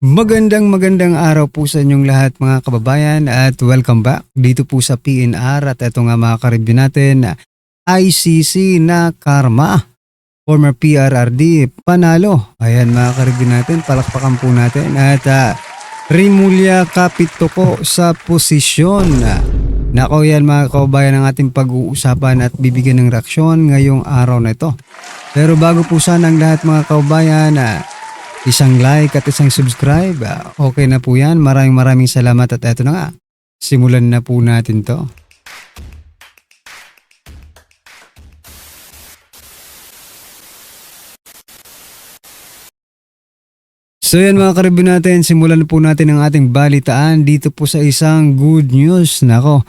Magandang araw po sa inyong lahat mga kababayan at welcome back dito po sa PNR at ito nga mga ka-review natin ICC na Karma, former PRRD panalo. Ayan mga ka-review natin, palakpakan po natin at Rimulya Kapitoko sa posisyon. Nako yan mga kababayan ang ating pag-uusapan at bibigyan ng reaksyon ngayong araw na ito. Pero bago po sana ang lahat mga kababayan, isang like at isang subscribe. Okay na po yan. Maraming salamat at eto na nga. Simulan na po natin to. So yan mga ka-review natin, simulan na po natin ang ating balitaan dito po sa isang good news. Nako,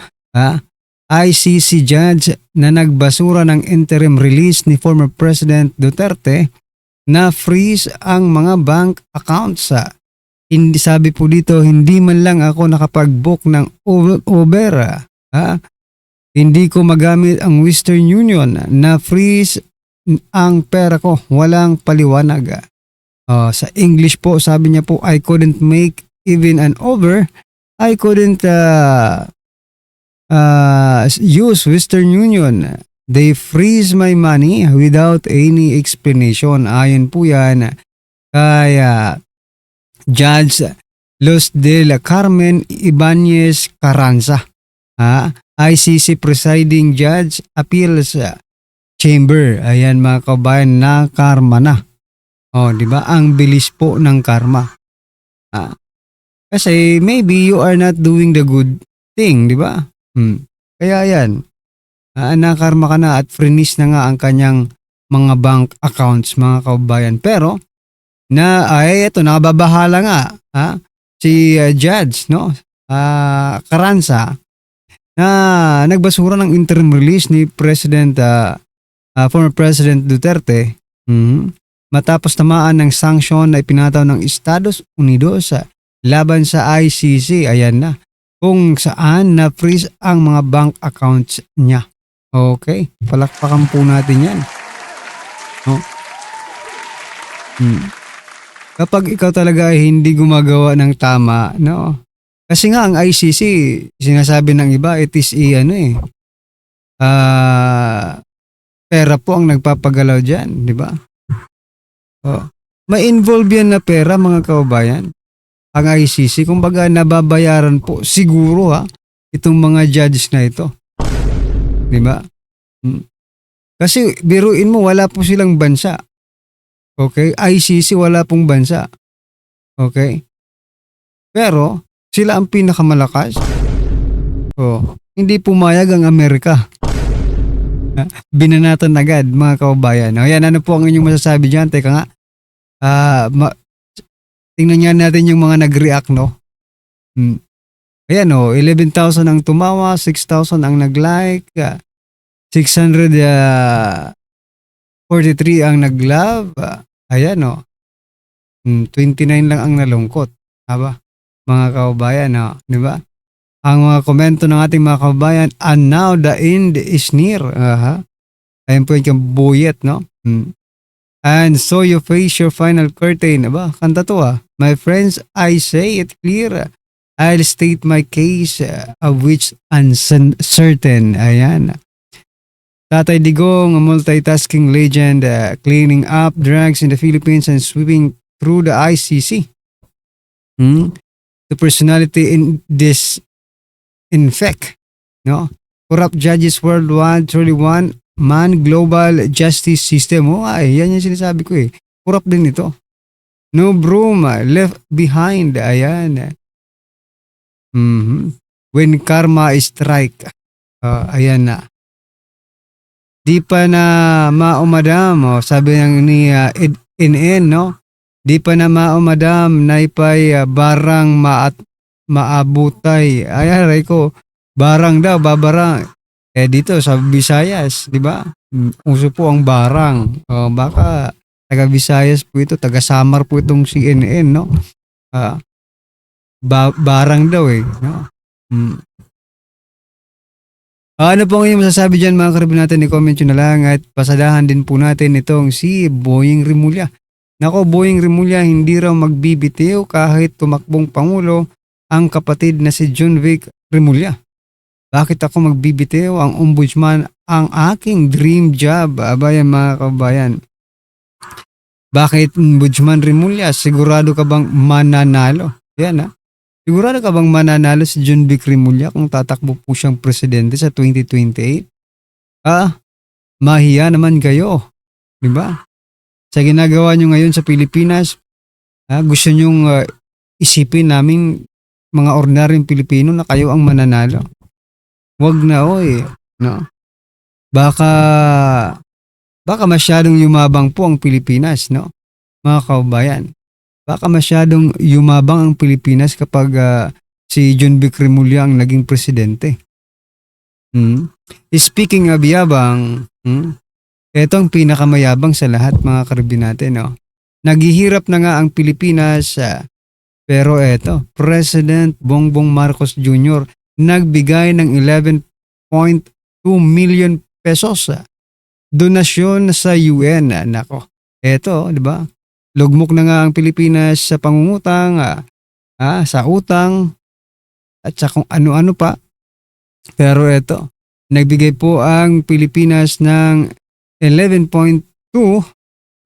ICC judge na nagbasura ng interim release ni former President Duterte na freeze ang mga bank accounts. Hindi sabi po dito, hindi man lang ako nakapag-book ng Uber. Hindi ko magamit ang Western Union na freeze ang pera ko. Walang paliwanag. Sa English po, sabi niya po, I couldn't make even an Uber. I couldn't use Western Union. They freeze my money without any explanation. Ayon po yan kay Judge Luz del Carmen Ibanez Carranza, ICC Presiding Judge Appeals Chamber. Ayan mga kabayan, na karma na. Di ba? Ang bilis po ng karma. Kasi maybe you are not doing the good thing, di ba? Kaya yan. Nakarma ka na at freeze na nga ang kanyang mga bank accounts mga kababayan. Pero ito nakababahala nga si Judge Carranza na nagbasura ng interim release ni former President Duterte matapos tamaan ng sanction na ipinataw ng Estados Unidos laban sa ICC. Ayan na kung saan na-freeze ang mga bank accounts niya. Okay, palakpakan po natin yan. Kapag ikaw talaga ay hindi gumagawa ng tama, kasi nga ang ICC, sinasabi ng iba, it is pera po ang nagpapagalaw dyan, di ba? May involve yan na pera mga kababayan. Ang ICC, kumbaga nababayaran po siguro itong mga judges na ito. Di ba? Kasi biruin mo, wala po silang bansa. Okay? ICC wala pong bansa. Okay? Pero sila ang pinakamalakas. Hindi pumayag ang Amerika. Binanatan agad mga kababayan. Ayan, ano po ang inyong masasabi dyan? Teka nga. Tingnan nga natin yung mga nag-react, no? Ayan, 11,000 ang tumawa, 6,000 ang nag-like, 643 ang nag-love. Ayan, 29 lang ang nalungkot. Aba, mga kababayan, di ba? Ang mga komento ng ating mga kababayan, and now the end is near. Ayan po yung buyet, no? And so you face your final curtain. Aba, kanta to My friends, I say it clear. I'll state my case of which uncertain. Ayan. Tatay Digong, a multitasking legend, cleaning up drugs in the Philippines and sweeping through the ICC. The personality in this infect, corrupt judges worldwide, truly one man global justice system. Yan yung sinasabi ko Corrupt din ito. No broom left behind. Ayan. When karma strike. Ayan na. Di pa na maumadam, sabi ni NN, Di pa na maumadam, naipay barang maabutay. Ayan, ko, barang daw, babarang. Dito sa Visayas, di ba? Uso po ang barang. Baka taga Visayas po ito, taga Samar po itong CNN, barang daw Ano po ang inyong masasabi dyan mga ka-review natin? I-comment nyo na lang at pasadahan din po natin itong si Boying Rimulya Nako, Boying Rimulya, hindi raw magbibitiw kahit tumakbong Pangulo ang kapatid na si John Vic Rimulya. Bakit ako magbibitiw? Ang ombudsman ang aking dream job. Abayan mga kabayan. Bakit ombudsman Rimulya? Sigurado ka bang mananalo? Yan ha. Sigurado ka bang mananalo si John Vic Rimulya kung tatakbo po siyang presidente sa 2028? Mahiya naman kayo. Diba? Sa ginagawa nyo ngayon sa Pilipinas, gusto nyong isipin namin mga ordinaryong Pilipino na kayo ang mananalo. Wag na no? Baka masyadong yumabang po ang Pilipinas, no? Mga kaubayan. Baka masyadong yumabang ang Pilipinas kapag si John Vic Rimulya ang naging presidente. Speaking of yabang, ito ang pinakamayabang sa lahat mga karibin natin, no? Naghihirap na nga ang Pilipinas, pero eto, President Bongbong Marcos Jr. nagbigay ng 11.2 million pesos donasyon sa UN. Nako, eto, di ba? Lugmok na nga ang Pilipinas sa pangungutang, sa utang, at sa kung ano-ano pa. Pero eto, nagbigay po ang Pilipinas ng 11.2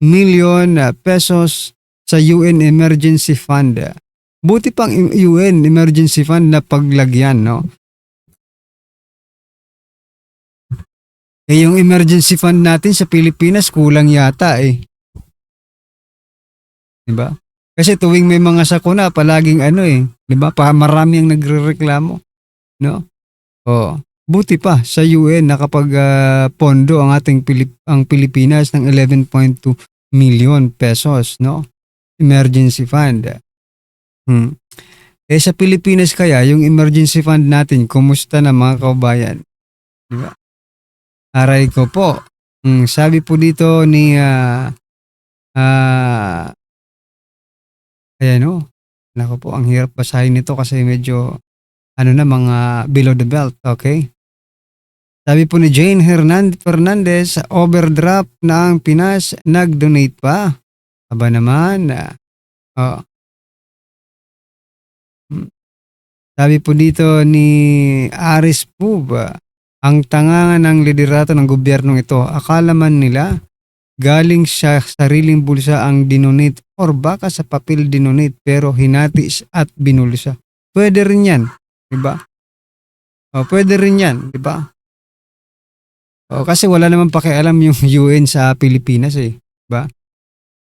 million pesos sa UN Emergency Fund. Buti pang UN Emergency Fund na paglagyan, no? Yung emergency fund natin sa Pilipinas kulang yata Diba? Kasi tuwing may mga sakuna, palaging diba? Marami ang nagrereklamo, no? Buti pa sa UN nakapag pondo ang ating ang Pilipinas ng 11.2 million pesos, no? Emergency fund. Sa Pilipinas kaya yung emergency fund natin, kumusta na mga kaubayan? Diba? Aray ko po. Sabi po dito ni nako po, ang hirap basahin nito kasi medyo mga below the belt, okay? Sabi po ni Jane Fernandez, overdraft na ang Pinas, nag-donate pa. Aba naman. Sabi po dito ni Aris Pub, ang tanga ng liderato ng gobyernong ito, akala man nila galing sa sariling bulsa ang dinonate or baka sa papel dinonate pero hinati at binulsa. Pwede rin yan, diba? Pwede rin yan, diba? Kasi wala naman pakialam yung UN sa Pilipinas diba?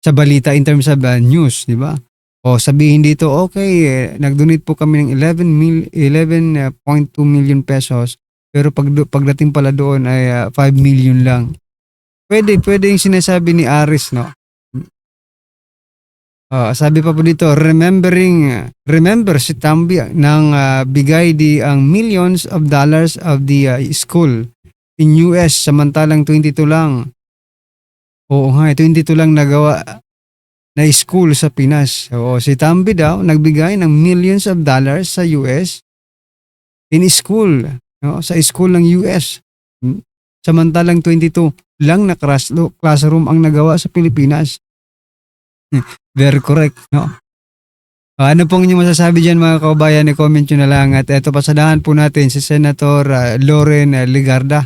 Sa balita in terms of news, diba? Sabihin dito, okay, nag-donate po kami ng 11.2 million pesos pero pagdating pala doon ay 5 million lang. Pwede yung sinasabi ni Aris, no? Sabi pa po dito, remember si Tambi nang bigay ang millions of dollars of the school in US samantalang 22 lang. Oo nga, 22 lang nagawa na school sa Pinas. Si Tambi daw nagbigay ng millions of dollars sa US in school, no? Sa school ng US. Samantalang 22 lang na classroom ang nagawa sa Pilipinas. Very correct, no? Ano pong inyong masasabi dyan mga kaubayan? I-comment nyo na lang. At eto, pasadahan po natin si Senator Loren Legarda.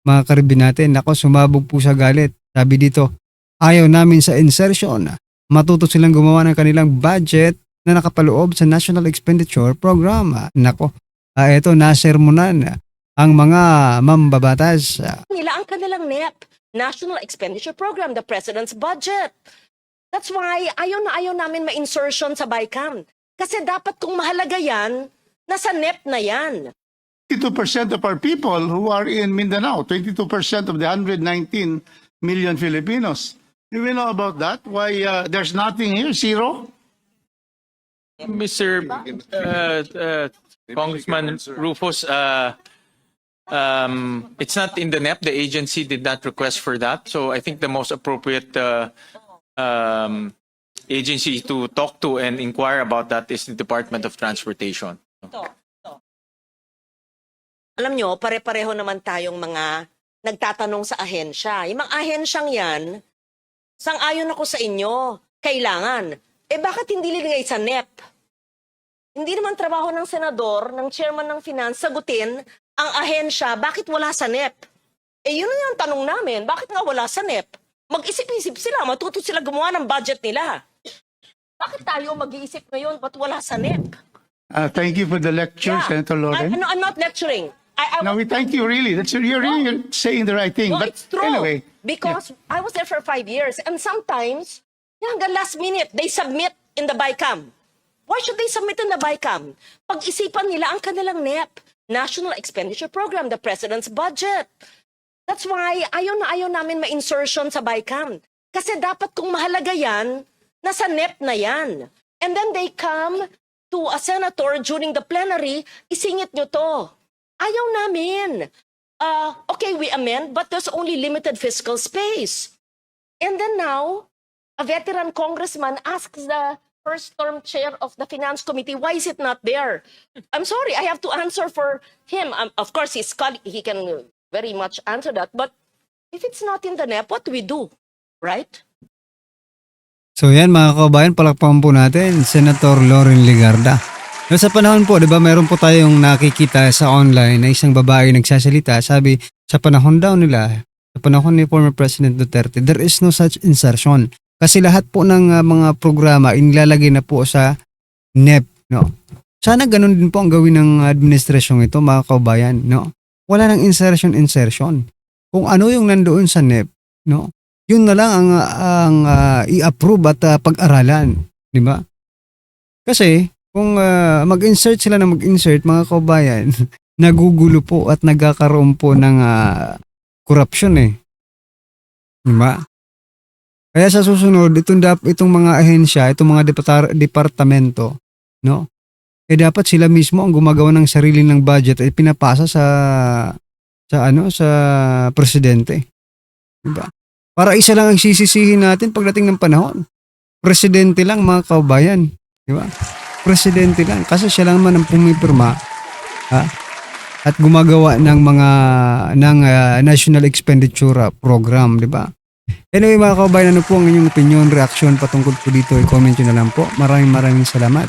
Mga karibin natin, ako sumabog po sa galit. Sabi dito, ayaw namin sa insertion. Matuto silang gumawa ng kanilang budget na nakapaloob sa National Expenditure Program. Nako, eto, nasermonan ang mga mambabatas. Nila ang kanilang NEP, National Expenditure Program, the President's Budget. That's why ayaw namin ma-insertion sa BICAM. Kasi dapat kung mahalaga yan, nasa NEP na yan. 22% of our people who are in Mindanao, 22% of the 119 million Filipinos. Do we know about that? Why there's nothing here? Zero? Mr. Congressman Rufus, it's not in the NEP. The agency did not request for that. So I think the most appropriate agency to talk to and inquire about that is the Department of Transportation. Alam nyo, pare-pareho naman tayong mga nagtatanong sa ahensya. Yung mga ahensyang yan, sang-ayon ako sa inyo. kailangan. Bakit hindi linigay sa NEP? Hindi naman trabaho ng senador, ng chairman ng finance, sagutin ang ahensya, bakit wala sa NEP? Yun na yung tanong namin, bakit nga wala sa NEP? Mag-isip-isip sila, matuto sila gumawa ng budget nila. Bakit tayo mag-iisip ngayon, ba't wala sa NEP? Thank you for the lecture, Senator Loren. I'm not lecturing. No, we thank you really. You're really saying the right thing. No, But it's true. anyway, Because I was there for 5 years and sometimes, hanggang last minute, they submit in the BICAM. Why should they submit in the BICAM? Pag-isipan nila ang kanilang NEP, National Expenditure Program, the President's Budget. That's why ayaw namin ma-insertion sa BICAM. Kasi dapat kung mahalaga yan, nasa NEP na yan. And then they come to a senator during the plenary, isingit nyo to. Ayaw namin. Okay, we amend, but there's only limited fiscal space. And then now, a veteran congressman asks the first-term chair of the Finance Committee, why is it not there? I'm sorry, I have to answer for him. Of course, he can very much answer that. But if it's not in the NEP, what do we do? Right? So yan mga kabayan, palakpakan po natin, Senator Loren Legarda. No, sa panahon po, di ba, meron po tayong nakikita sa online na isang babae nagsasalita. Sabi, sa panahon daw nila, sa panahon ni former President Duterte, there is no such insertion. Kasi lahat po ng mga programa inilalagay na po sa NEP, no? Sana ganun din po ang gawin ng administrasyong ito, mga kabayan, no? Wala nang insertion. Kung ano yung nandoon sa NEP, no? Yun na lang ang i-approve at pag-aralan, di ba? Kasi kung mag-insert sila na mag-insert, mga kabayan, nagugulo po at nagkakaroon po ng corruption eh. Di ba? Kaya sa susunod, itong mga ahensya, itong mga departamento, no? Dapat sila mismo ang gumagawa ng sarili ng budget at pinapasa sa presidente. Diba? Para isa lang ang sisisihin natin pagdating ng panahon. Presidente lang, mga kaubayan. Diba? Presidente lang. Kasi siya lang naman ang pumipirma, at gumagawa ng National Expenditure Program, diba? Anyway mga kaubayan, ano po ang inyong opinion, reaction patungkol po dito? I-comment nyo na lang po. Maraming salamat.